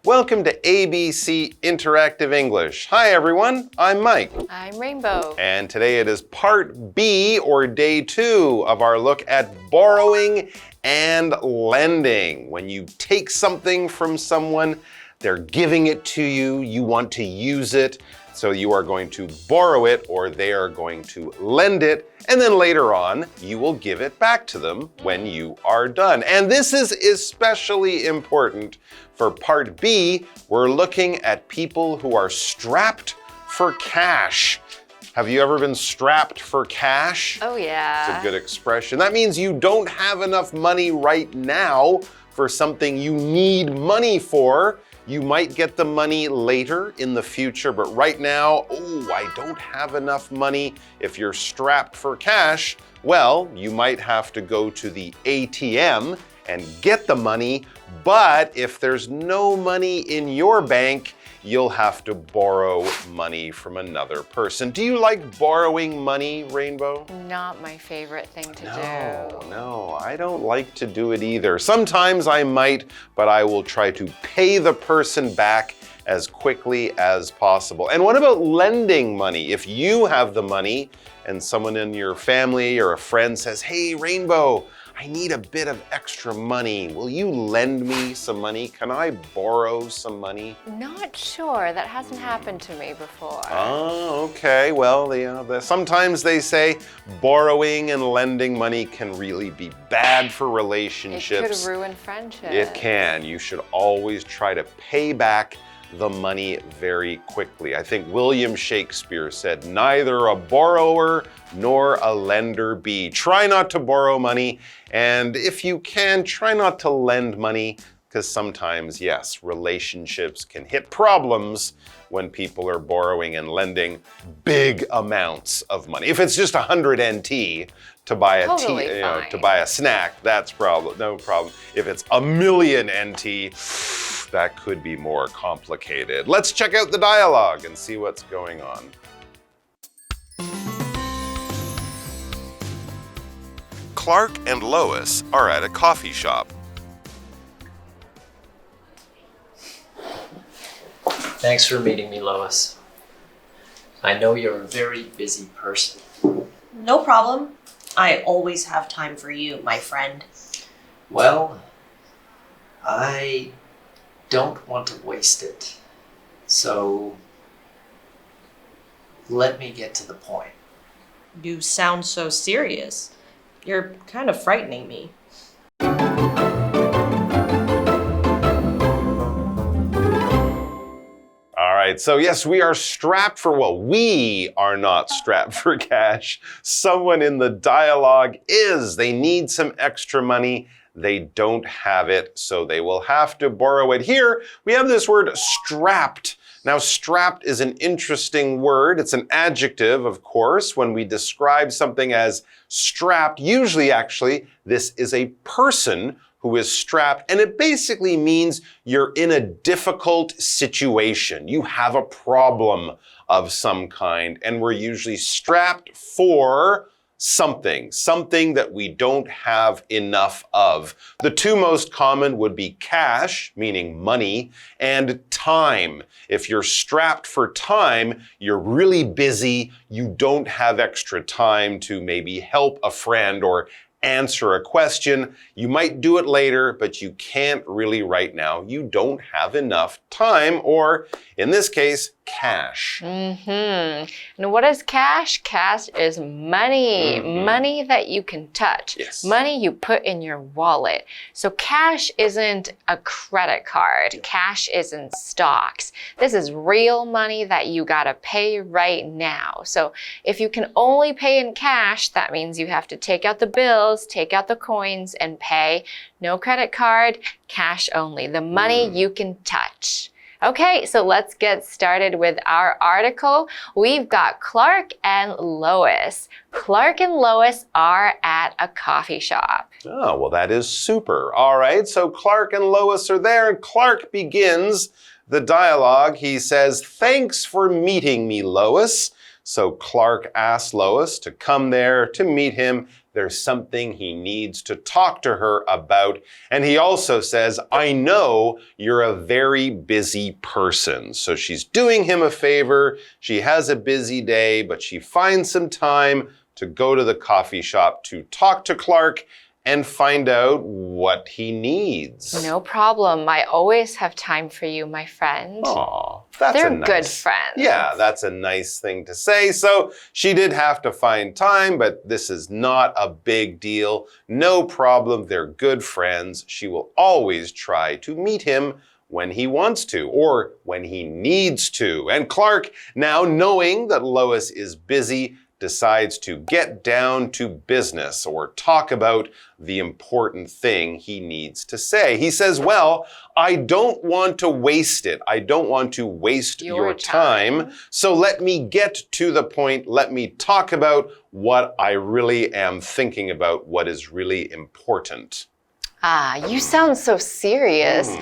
Welcome to ABC Interactive English. Hi everyone, I'm Mike. I'm Rainbow. And today it is part B, or day 2, of our look at borrowing and lending. When you take something from someone, they're giving it to you, you want to use it, so you are going to borrow it or they are going to lend it, and then later on, you will give it back to them when you are done. And this is especially important for part B. We're looking at people who are strapped for cash. Have you ever been strapped for cash? Oh yeah. It's a good expression. That means you don't have enough money right now for something you need money for. You might get the money later in the future, but right now, I don't have enough money. If you're strapped for cash, well, you might have to go to the ATM and get the money, but if there's no money in your bank, you'll have to borrow money from another person. Do you like borrowing money, Rainbow? Not my favorite thing to do. No, I don't like to do it either. Sometimes I might, but I will try to pay the person back as quickly as possible. And what about lending money? If you have the money and someone in your family or a friend says, "Hey, Rainbow, I need a bit of extra money. Will you lend me some money? Can I borrow some money?" Not sure. That hasn't happened to me before. Oh, okay. Well, sometimes they say borrowing and lending money can really be bad for relationships. It could ruin friendship. It can. You should always try to pay back the money very quickly. I think William Shakespeare said, "Neither a borrower nor a lender be." Try not to borrow money, and if you can, try not to lend money, because sometimes, yes, relationships can hit problems when people are borrowing and lending big amounts of money. If it's just 100 NT to buy to buy a snack, that's no problem. If it's 1,000,000 NT, that could be more complicated. Let's check out the dialogue and see what's going on. Clark and Lois are at a coffee shop. Thanks for meeting me, Lois. I know you're a very busy person. No problem. I always have time for you, my friend. Well, I don't want to waste it. So let me get to the point. You sound so serious. You're kind of frightening me. All right, so yes, we are strapped for we are not strapped for cash. Someone in the dialogue is. They need some extra money. They don't have it, so they will have to borrow it. Here, we have this word strapped. Now, strapped is an interesting word. It's an adjective, of course. When we describe something as strapped, usually, actually, this is a person who is strapped, and it basically means you're in a difficult situation. You have a problem of some kind, and we're usually strapped for something that we don't have enough of. The two most common would be cash, meaning money, and time. If you're strapped for time, you're really busy, you don't have extra time to maybe help a friend or answer a question. You might do it later, but you can't really right now. You don't have enough time, or in this case, cash. And what is cash? Cash is money. Money that you can touch. Yes. Money you put in your wallet. So cash isn't a credit card. Cash isn't stocks. This is real money that you gotta pay right now. So if you can only pay in cash, that means you have to take out the bills, take out the coins, and pay. No credit card, cash only. The money you can touch. Okay, so let's get started with our article. We've got Clark and Lois. Clark and Lois are at a coffee shop. Oh, well, that is super. All right, so Clark and Lois are there, and Clark begins the dialogue. He says, "Thanks for meeting me, Lois." So Clark asks Lois to come there to meet him. There's something he needs to talk to her about. And he also says, I know you're a very busy person. So she's doing him a favor. She has a busy day, but she finds some time to go to the coffee shop to talk to Clark and find out what he needs. No problem. I always have time for you, my friend. Aw, that's They're a nice, good friends. Yeah, that's a nice thing to say. So she did have to find time, but this is not a big deal. No problem. They're good friends. She will always try to meet him when he wants to or when he needs to. And Clark, now knowing that Lois is busy, decides to get down to business or talk about the important thing he needs to say. He says, well, I don't want to waste it. I don't want to waste your time. So let me get to the point. Let me talk about what I really am thinking about, what is really important. Ah, you sound so serious.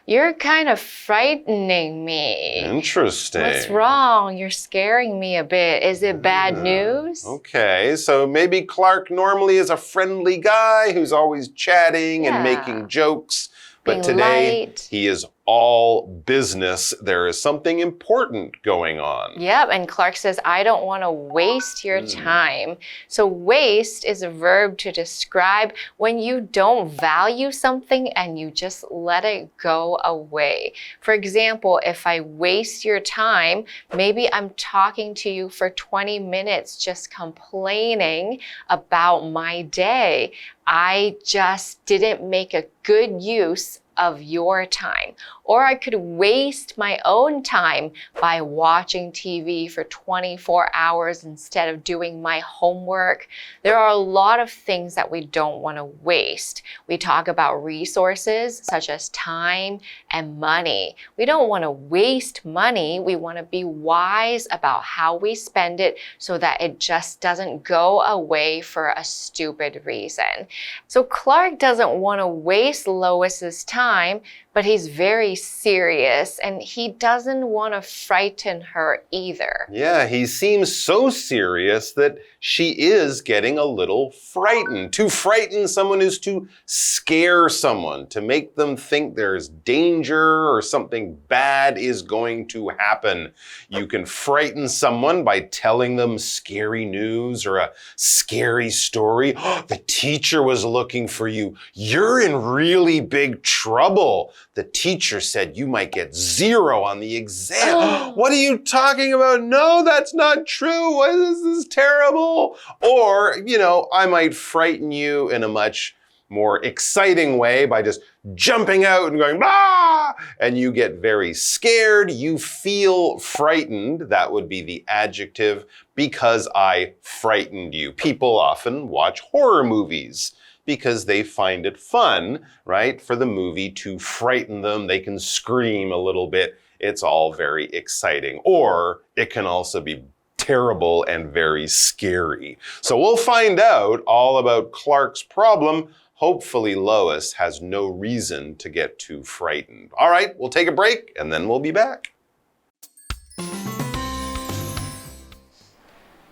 You're kind of frightening me. Interesting. What's wrong? You're scaring me a bit. Is it bad news? Okay, so maybe Clark normally is a friendly guy who's always chatting and making jokes. But Being today, light. he is all business. There is something important going on. Yep, and Clark says, I don't want to waste your time. So waste is a verb to describe when you don't value something and you just let it go away. For example, if I waste your time, maybe I'm talking to you for 20 minutes just complaining about my day. I just didn't make a good use of your time. Or I could waste my own time by watching TV for 24 hours instead of doing my homework. There are a lot of things that we don't want to waste. We talk about resources such as time and money. We don't want to waste money. We want to be wise about how we spend it so that it just doesn't go away for a stupid reason. So Clark doesn't want to waste Lois's time, but he's very serious and he doesn't want to frighten her either. Yeah, he seems so serious that she is getting a little frightened. To frighten someone is to scare someone, to make them think there's danger or something bad is going to happen. You can frighten someone by telling them scary news or a scary story. The teacher was looking for you. You're in really big trouble. The teacher said you might get 0 on the exam. What are you talking about? No, that's not true. This is terrible. Or, you know, I might frighten you in a much more exciting way by just jumping out and going, ah! And you get very scared. You feel frightened. That would be the adjective, because I frightened you. People often watch horror movies because they find it fun, right? For the movie to frighten them. They can scream a little bit. It's all very exciting. Or it can also be terrible and very scary. So we'll find out all about Clark's problem. Hopefully Lois has no reason to get too frightened. All right, we'll take a break and then we'll be back.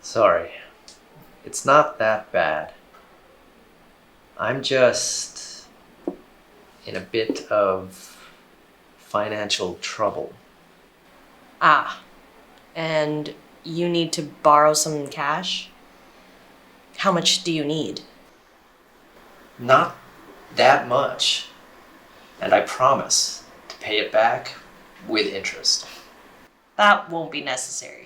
Sorry, it's not that bad. I'm just in a bit of financial trouble. Ah, and you need to borrow some cash? How much do you need? Not that much. And I promise to pay it back with interest. That won't be necessary.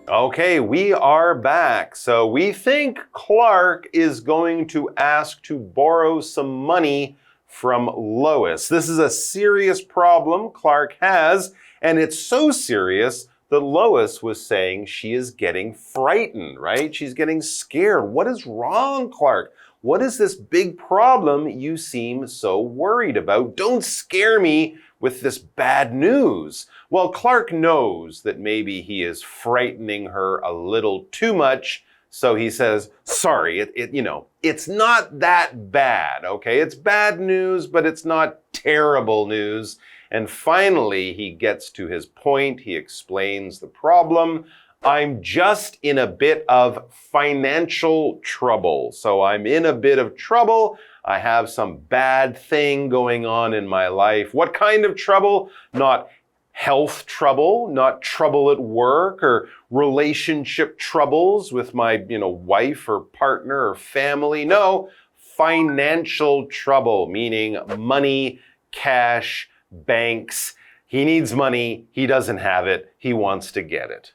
Okay, we are back. So we think Clark is going to ask to borrow some money from Lois. This is a serious problem Clark has, and it's so serious that Lois was saying she is getting frightened, right? She's getting scared. What is wrong, Clark? What is this big problem you seem so worried about? Don't scare me with this bad news. Well, Clark knows that maybe he is frightening her a little too much, So he says, sorry, it's not that bad, okay? It's bad news, but it's not terrible news. And finally, he gets to his point. He explains the problem. I'm just in a bit of financial trouble. So I'm in a bit of trouble. I have some bad thing going on in my life. What kind of trouble? Not health trouble, not trouble at work or relationship troubles with my, wife or partner or family. No, financial trouble, meaning money, cash, banks. He needs money. He doesn't have it. He wants to get it.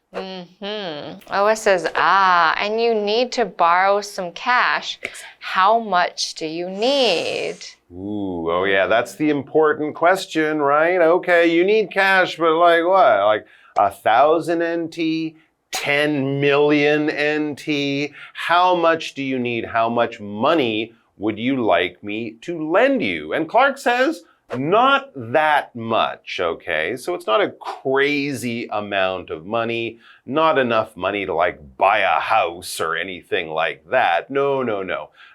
Lois says, and you need to borrow some cash. How much do you need? Ooh, oh yeah, that's the important question, right? Okay, you need cash, but like what? Like 1,000 NT? 10 million NT? How much do you need? How much money would you like me to lend you? And Clark says, not that much, okay? So it's not a crazy amount of money, not enough money to like buy a house or anything like that. No,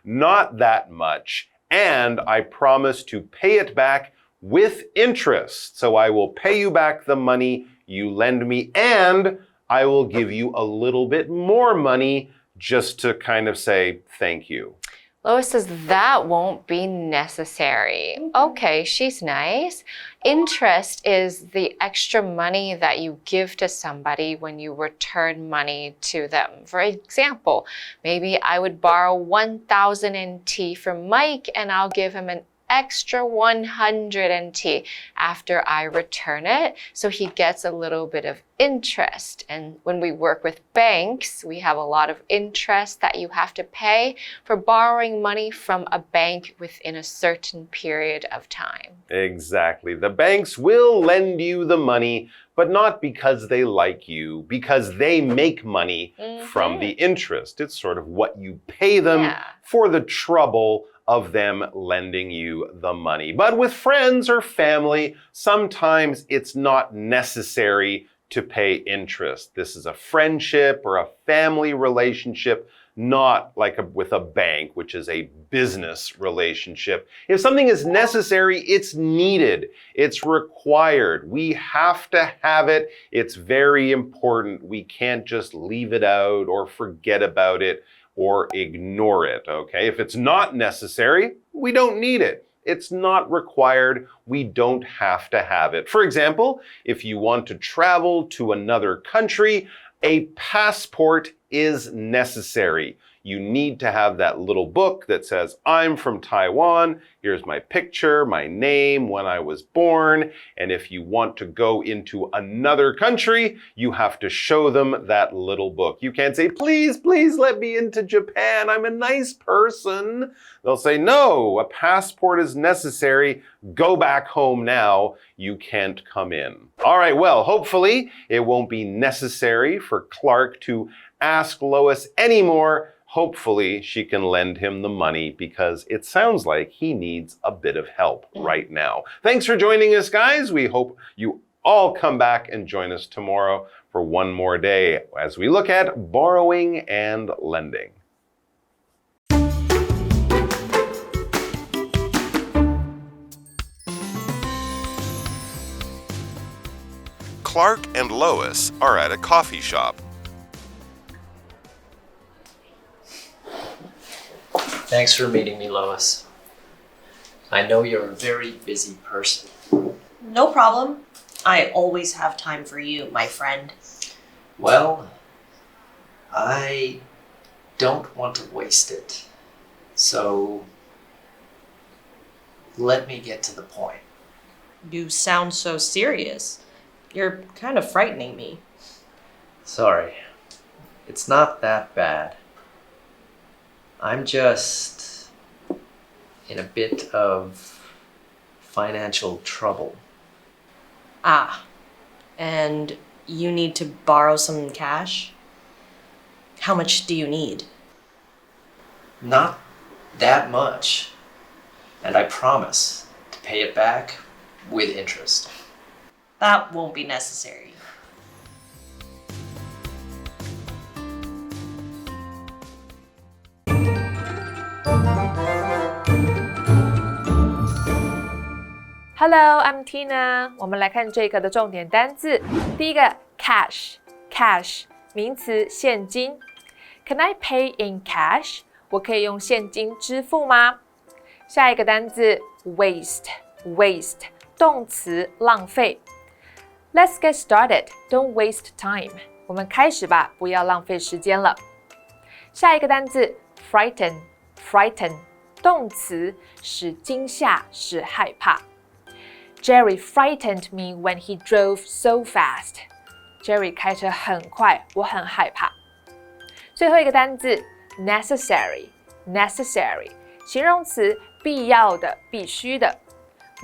not that much. And I promise to pay it back with interest. So I will pay you back the money you lend me, and I will give you a little bit more money just to kind of say thank you. Lois says that won't be necessary. Okay, she's nice. Interest is the extra money that you give to somebody when you return money to them. For example, maybe I would borrow 1,000 NT from Mike and I'll give him an extra 100 NT after I return it, so he gets a little bit of interest. And when we work with banks, we have a lot of interest that you have to pay for borrowing money from a bank within a certain period of time. Exactly. The banks will lend you the money, but not because they like you, because they make money from the interest. It's sort of what you pay them for the trouble of them lending you the money. But with friends or family, sometimes it's not necessary to pay interest. This is a friendship or a family relationship, not like with a bank, which is a business relationship. If something is necessary, it's needed. It's required. We have to have it. It's very important. We can't just leave it out or forget about it or ignore it, okay? If it's not necessary, we don't need it. It's not required. We don't have to have it. For example, if you want to travel to another country, a passport is necessary. You need to have that little book that says, I'm from Taiwan, here's my picture, my name, when I was born, and if you want to go into another country, you have to show them that little book. You can't say, please let me into Japan, I'm a nice person. They'll say, no, a passport is necessary, go back home now, you can't come in. All right, well, hopefully it won't be necessary for Clark to ask Lois anymore. Hopefully she can lend him the money because it sounds like he needs a bit of help right now. Thanks for joining us, guys. We hope you all come back and join us tomorrow for one more day as we look at borrowing and lending. Clark and Lois are at a coffee shop. Thanks for meeting me, Lois. I know you're a very busy person. No problem. I always have time for you, my friend. Well, I don't want to waste it. So, let me get to the point. You sound so serious. You're kind of frightening me. Sorry. It's not that bad. I'm just in a bit of financial trouble. And you need to borrow some cash? How much do you need? Not that much. And I promise to pay it back with interest. That won't be necessary. Hello, I'm Tina. 我们来看这一课的重点单字。第一个 cash 名词现金。Can I pay in cash? 我可以用现金支付吗？下一个单字 waste 动词浪费。Let's get started. Don't waste time. 我们开始吧，不要浪费时间了。下一个单字 frighten 动词使惊吓，使害怕。Jerry frightened me when he drove so fast. Jerry 开车很快，我很害怕。最后一个单字 necessary 形容词必要的，必须的。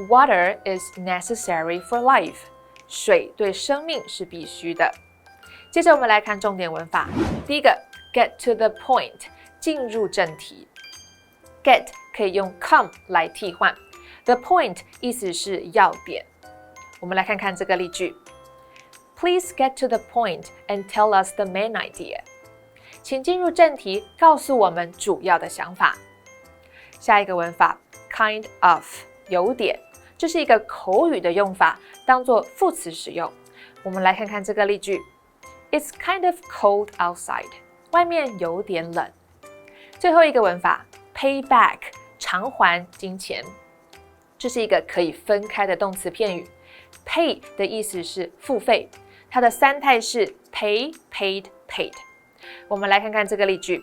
Water is necessary for life. 水对生命是必须的。接着我们来看重点文法。第一个 get to the point 进入正题。Get 可以用 come 来替换。The point 意思是要点。我们来看看这个例句。Please get to the point and tell us the main idea. 请进入正题，告诉我们主要的想法。下一个文法 kind of 有点，这是一个口语的用法，当作副词使用。我们来看看这个例句。It's kind of cold outside. 外面有点冷。最后一个文法 pay back 偿还金钱。这是一个可以分开的动词片语。Pay 的意思是付费，它的三态是 pay, paid, paid。我们来看看这个例句。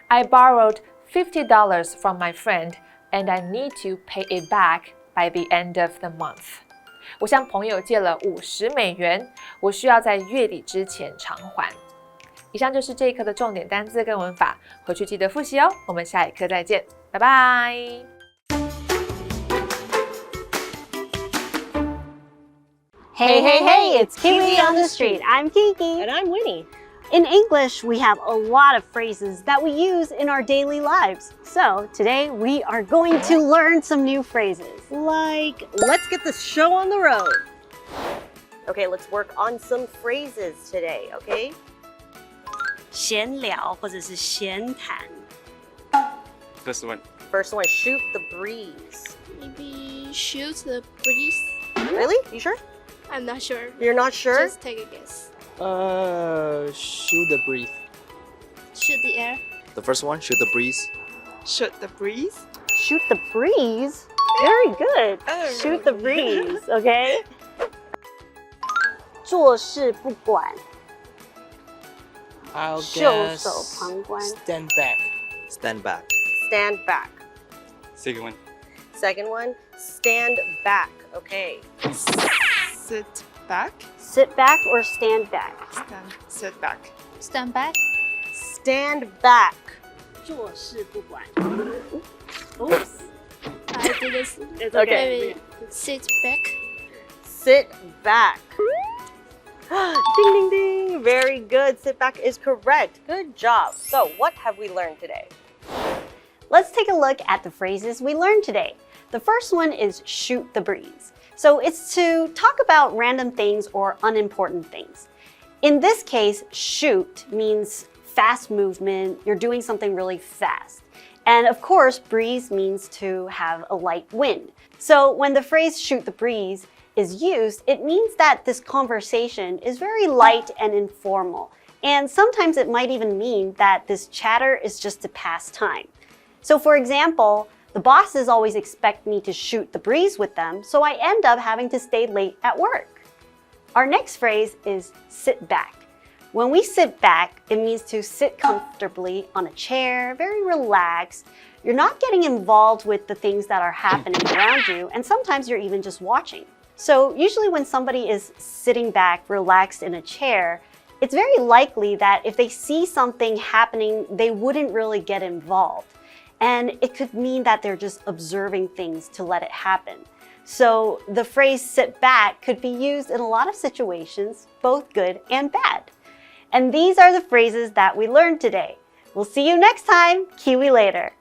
I borrowed $50 from my friend and I need to pay it back by the end of the month. 我向朋友借了$50，我需要在月底之前偿还。以上就是这一课的重点单字跟文法，回去记得复习哦。我们下一课再见，拜拜。Hey, it's KiWi on the Street. I'm Kiki. And I'm Winnie. In English, we have a lot of phrases that we use in our daily lives. So today we are going to learn some new phrases. Like, let's get this show on the road. Okay, let's work on some phrases today, okay? 闲聊或者是闲谈。 First one. First one, shoot the breeze. Maybe shoot the breeze? Really? You sure? I'm not sure. You're not sure? Just take a guess. Shoot the breeze. Shoot the air. The first one, shoot the breeze. Shoot the breeze. Shoot the breeze? Very good. Shoot the breeze, okay? 坐视不管。 I'll 袖手旁观。 Stand back. Stand back. Stand back. Second one. Second one, stand back, okay? Sit back. Sit back or stand back? Sit back. Stand back. Stand back. 坐视不管。 Oops. I didn't see. It's okay. Maybe sit back. Sit back. Ding, ding, ding. Very good. Sit back is correct. Good job. So, what have we learned today? Let's take a look at the phrases we learned today. The first one is shoot the breeze. So it's to talk about random things or unimportant things. In this case, shoot means fast movement. You're doing something really fast. And of course, breeze means to have a light wind. So when the phrase shoot the breeze is used, it means that this conversation is very light and informal. And sometimes it might even mean that this chatter is just to pass time. So for example, the bosses always expect me to shoot the breeze with them, so I end up having to stay late at work. Our next phrase is sit back. When we sit back, it means to sit comfortably on a chair, very relaxed. You're not getting involved with the things that are happening around you, and sometimes you're even just watching. So usually when somebody is sitting back, relaxed in a chair, it's very likely that if they see something happening, they wouldn't really get involved. And it could mean that they're just observing things to let it happen. So the phrase sit back could be used in a lot of situations, both good and bad. And these are the phrases that we learned today. We'll see you next time. Kiwi later.